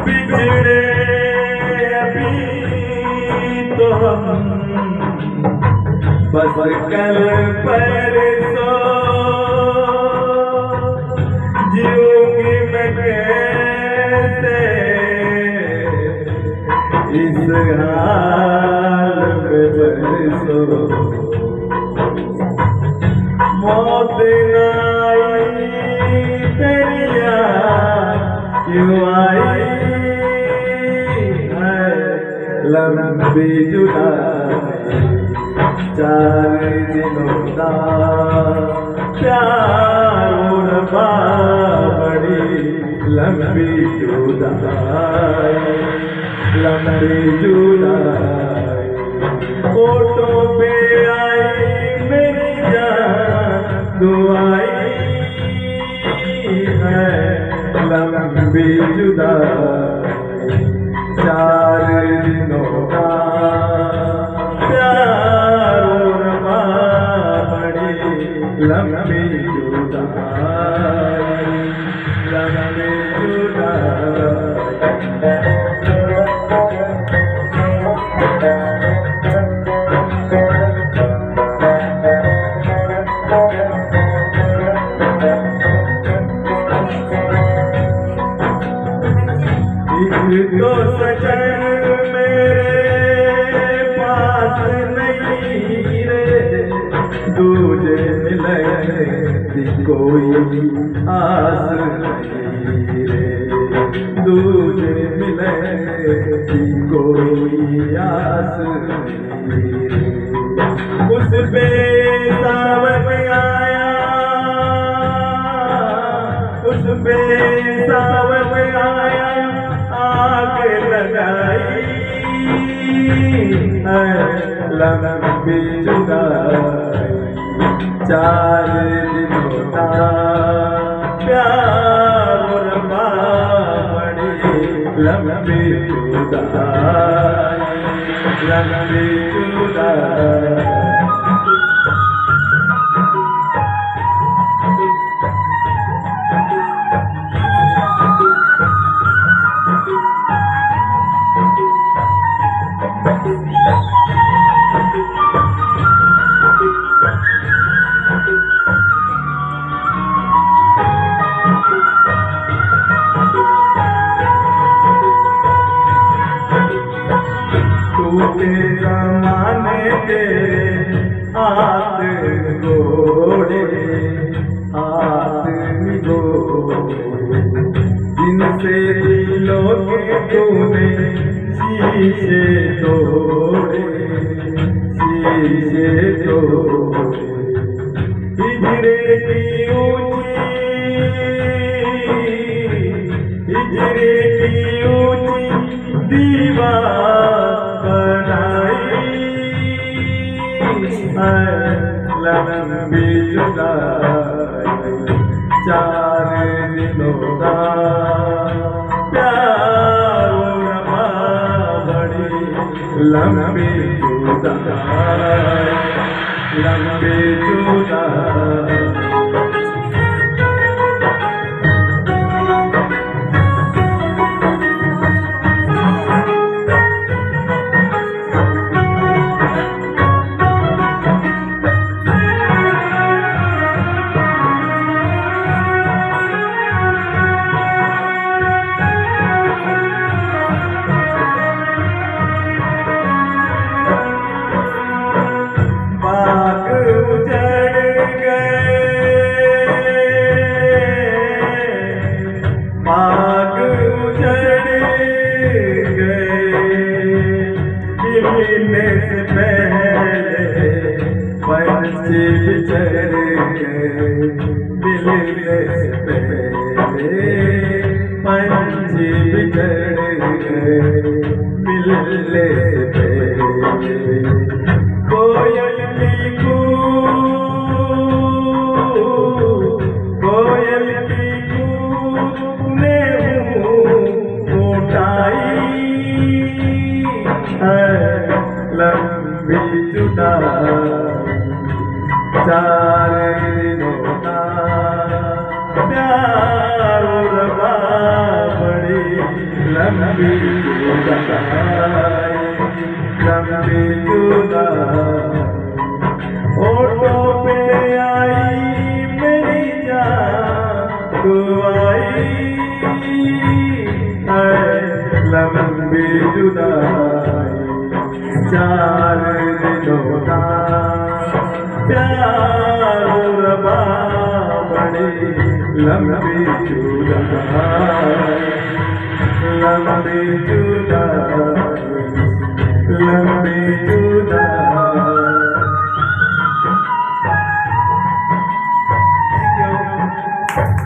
बिछड़े अभी तो हम बस कल परसों जीऊंगी मैं कैसे इस हाल में बरसों मौत न आई तेरी याद क्यों आई है लंबी जुदाई 4 दिनों का प्यार बड़ी लंबी जुदाई लंबी जुदाई फोटो पे आई मेरी जान दुआई है लंबी जुदाई 4 दिनों का प्यार बड़ी लंबी जुदाई लंबी जुदाई तो सजन मेरे पास नहीं रे दूजे मिलने की कोई आस नहीं रे दूजे मिलने की कोई आस नहीं रे उस पे सावन आया उस पे सावन आया आग लगाई है लंबी जुदाई 4 दिनों का प्यार बड़ी लंबी जुदाई लंबी जुदाई टूटे ज़माने तेरे हाथ गोड़े हाथ निगोड़े जिनसे दिलों के तूने शीशे तोड़े हिजरे की ऊंची दीवार लंबी जुदाई 4 दिनों का प्यार बड़ी लंबी जुदाई लंबी जुदाई बाग उजड़ गए मिलने से पहले पंछी बिछड़ गए मिलने से पहले पंछी बिछड़ गए मिलने से पहले कोयल की कोयल की ने उठाई है लंबी जुदाई चार दिनों का प्यार रबा बड़ी लंबी जुदाई, लंबी जुदाई। होठों पे आई मेरी जान तू आई है लंबी जुदाई। चार दिनों का प्यार रबा बड़ी लंबी जुदाई।